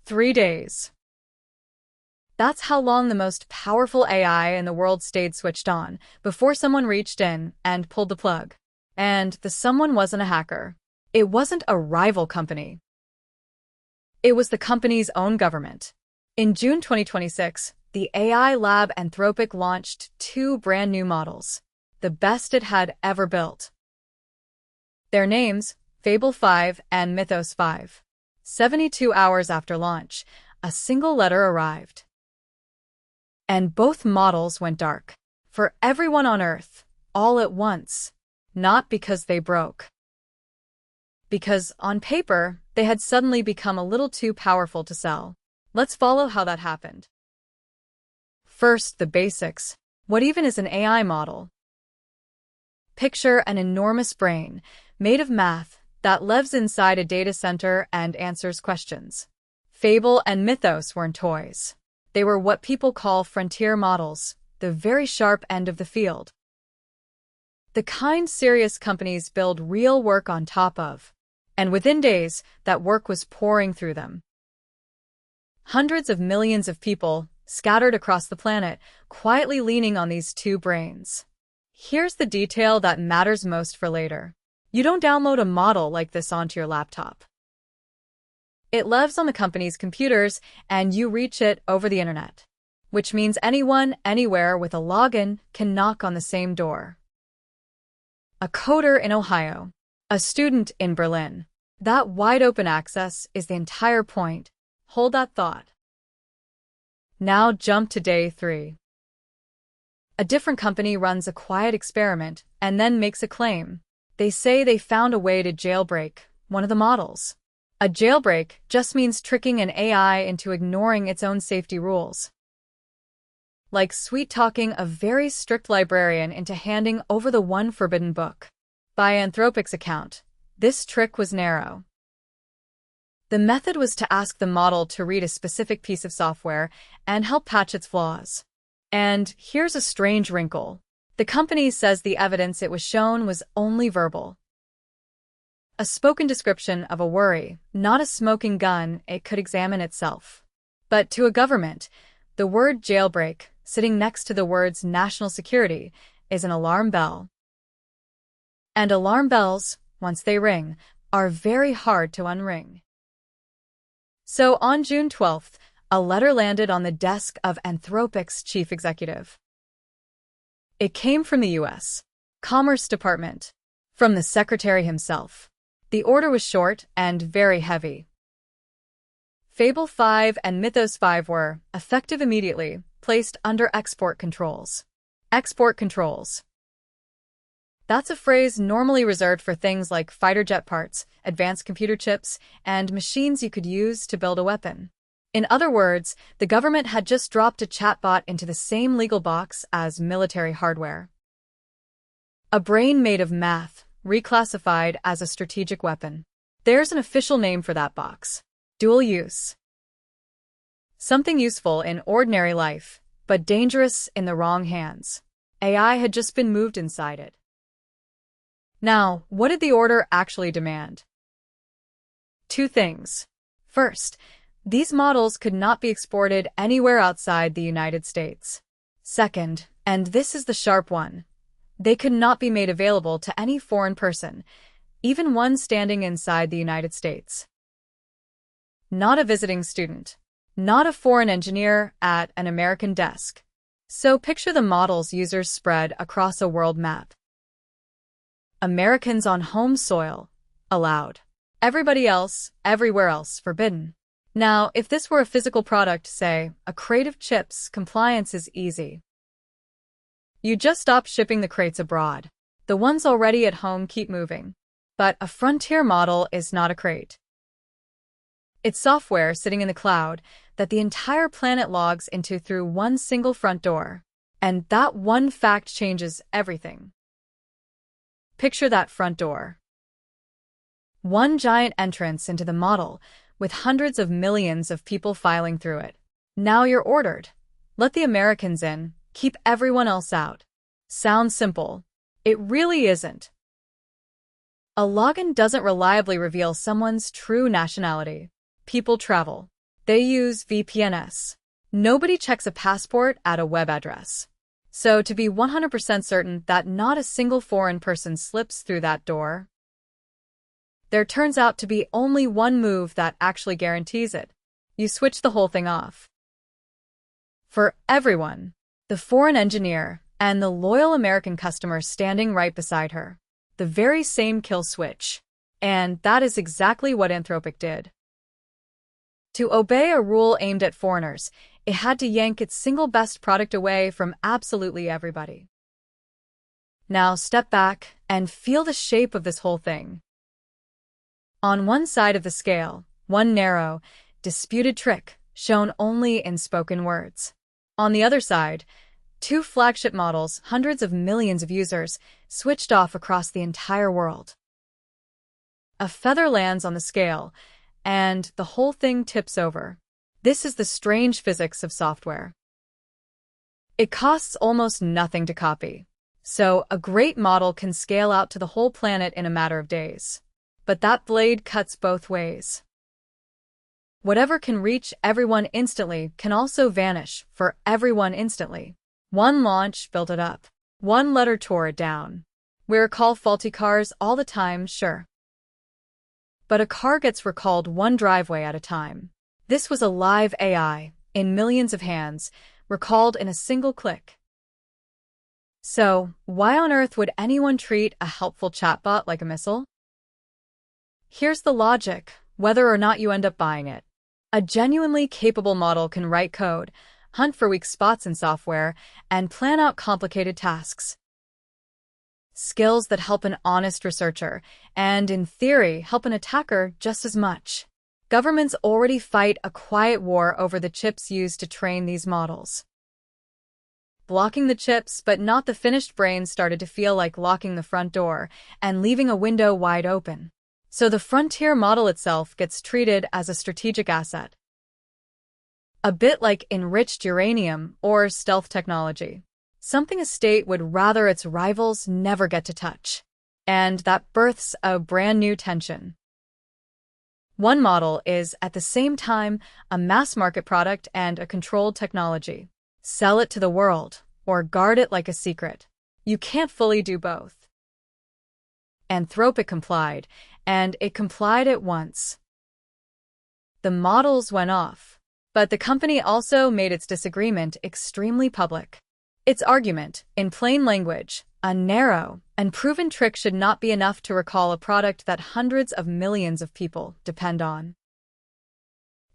3 days. That's how long the most powerful AI in the world stayed switched on before someone reached in and pulled the plug. And the someone wasn't a hacker. It wasn't a rival company. It was the company's own government. In June 2026, the AI lab Anthropic launched 2 brand new models, the best it had ever built. Their names, Fable 5 and Mythos 5. 72 hours after launch, a single letter arrived. And both models went dark. For everyone on Earth, all at once. Not because they broke. Because, on paper, they had suddenly become a little too powerful to sell. Let's follow how that happened. First, the basics. What even is an AI model? Picture an enormous brain, made of math, that lives inside a data center and answers questions. Fable and Mythos weren't toys. They were what people call frontier models, the very sharp end of the field. The kind serious companies build real work on top of. And within days, that work was pouring through them. Hundreds of millions of people, scattered across the planet, quietly leaning on these 2 brains. Here's the detail that matters most for later. You don't download a model like this onto your laptop. It lives on the company's computers, and you reach it over the internet. Which means anyone, anywhere with a login can knock on the same door. A coder in Ohio. A student in Berlin. That wide-open access is the entire point. Hold that thought. Now jump to day 3. A different company runs a quiet experiment and then makes a claim. They say they found a way to jailbreak one of the models. A jailbreak just means tricking an AI into ignoring its own safety rules. Like sweet-talking a very strict librarian into handing over the one forbidden book. By Anthropic's account, this trick was narrow. The method was to ask the model to read a specific piece of software and help patch its flaws. And here's a strange wrinkle. The company says the evidence it was shown was only verbal. A spoken description of a worry, not a smoking gun it could examine itself. But to a government, the word jailbreak, sitting next to the words national security, is an alarm bell. And alarm bells, once they ring, are very hard to unring. So on June 12th, a letter landed on the desk of Anthropic's chief executive. It came from the U.S. Commerce Department, from the secretary himself. The order was short and very heavy. Fable 5 and Mythos 5 were, effective immediately, placed under export controls. Export controls. That's a phrase normally reserved for things like fighter jet parts, advanced computer chips, and machines you could use to build a weapon. In other words, the government had just dropped a chatbot into the same legal box as military hardware. A brain made of math, reclassified as a strategic weapon. There's an official name for that box. Dual use. Something useful in ordinary life, but dangerous in the wrong hands. AI had just been moved inside it. Now, what did the order actually demand? 2 things. First, these models could not be exported anywhere outside the United States. Second, and this is the sharp one, they could not be made available to any foreign person, even one standing inside the United States. Not a visiting student. Not a foreign engineer at an American desk. So picture the model's users spread across a world map. Americans on home soil, allowed. Everybody else, everywhere else, forbidden. Now, if this were a physical product, say, a crate of chips, compliance is easy. You just stop shipping the crates abroad. The ones already at home keep moving. But a frontier model is not a crate. It's software sitting in the cloud that the entire planet logs into through one single front door. And that one fact changes everything. Picture that front door. One giant entrance into the model, with hundreds of millions of people filing through it. Now you're ordered. Let the Americans in, keep everyone else out. Sounds simple. It really isn't. A login doesn't reliably reveal someone's true nationality. People travel. They use VPNs. Nobody checks a passport at a web address. So to be 100% certain that not a single foreign person slips through that door, there turns out to be only one move that actually guarantees it. You switch the whole thing off. For everyone, the foreign engineer and the loyal American customer standing right beside her. The very same kill switch. And that is exactly what Anthropic did. To obey a rule aimed at foreigners, it had to yank its single best product away from absolutely everybody. Now step back and feel the shape of this whole thing. On one side of the scale, one narrow, disputed trick shown only in spoken words. On the other side, two flagship models, hundreds of millions of users, switched off across the entire world. A feather lands on the scale, and the whole thing tips over. This is the strange physics of software. It costs almost nothing to copy, so a great model can scale out to the whole planet in a matter of days. But that blade cuts both ways. Whatever can reach everyone instantly can also vanish for everyone instantly. One launch built it up. One letter tore it down. We recall faulty cars all the time, sure. But a car gets recalled one driveway at a time. This was a live AI, in millions of hands, recalled in a single click. So, why on earth would anyone treat a helpful chatbot like a missile? Here's the logic, whether or not you end up buying it. A genuinely capable model can write code, hunt for weak spots in software, and plan out complicated tasks. Skills that help an honest researcher, and in theory, help an attacker just as much. Governments already fight a quiet war over the chips used to train these models. Blocking the chips, but not the finished brains, started to feel like locking the front door and leaving a window wide open. So the frontier model itself gets treated as a strategic asset. A bit like enriched uranium or stealth technology. Something a state would rather its rivals never get to touch. And that births a brand new tension. One model is, at the same time, a mass-market product and a controlled technology. Sell it to the world, or guard it like a secret. You can't fully do both. Anthropic complied, and it complied at once. The models went off, but the company also made its disagreement extremely public. Its argument, in plain language, a narrow and proven trick should not be enough to recall a product that hundreds of millions of people depend on.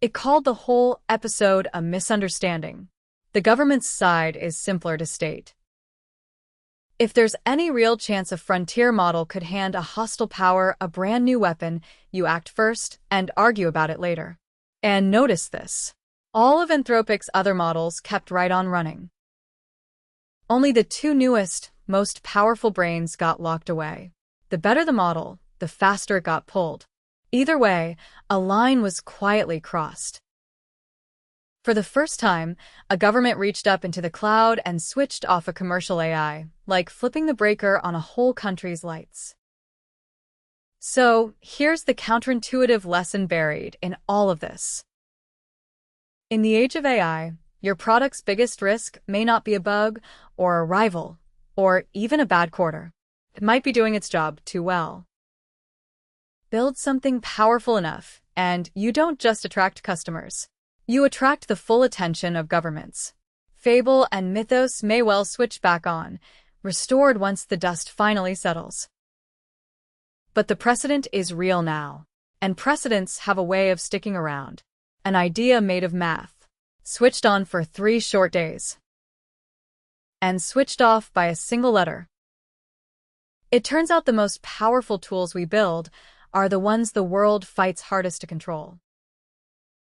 It called the whole episode a misunderstanding. The government's side is simpler to state. If there's any real chance a frontier model could hand a hostile power a brand new weapon, you act first and argue about it later. And notice this. All of Anthropic's other models kept right on running. Only the two newest, most powerful brains got locked away. The better the model, the faster it got pulled. Either way, a line was quietly crossed. For the first time, a government reached up into the cloud and switched off a commercial AI, like flipping the breaker on a whole country's lights. So, here's the counterintuitive lesson buried in all of this. In the age of AI, your product's biggest risk may not be a bug, or a rival, or even a bad quarter. It might be doing its job too well. Build something powerful enough, and you don't just attract customers. You attract the full attention of governments. Fable and Mythos may well switch back on, restored once the dust finally settles. But the precedent is real now, and precedents have a way of sticking around. An idea made of math, switched on for 3 short days, and switched off by a single letter. It turns out the most powerful tools we build are the ones the world fights hardest to control.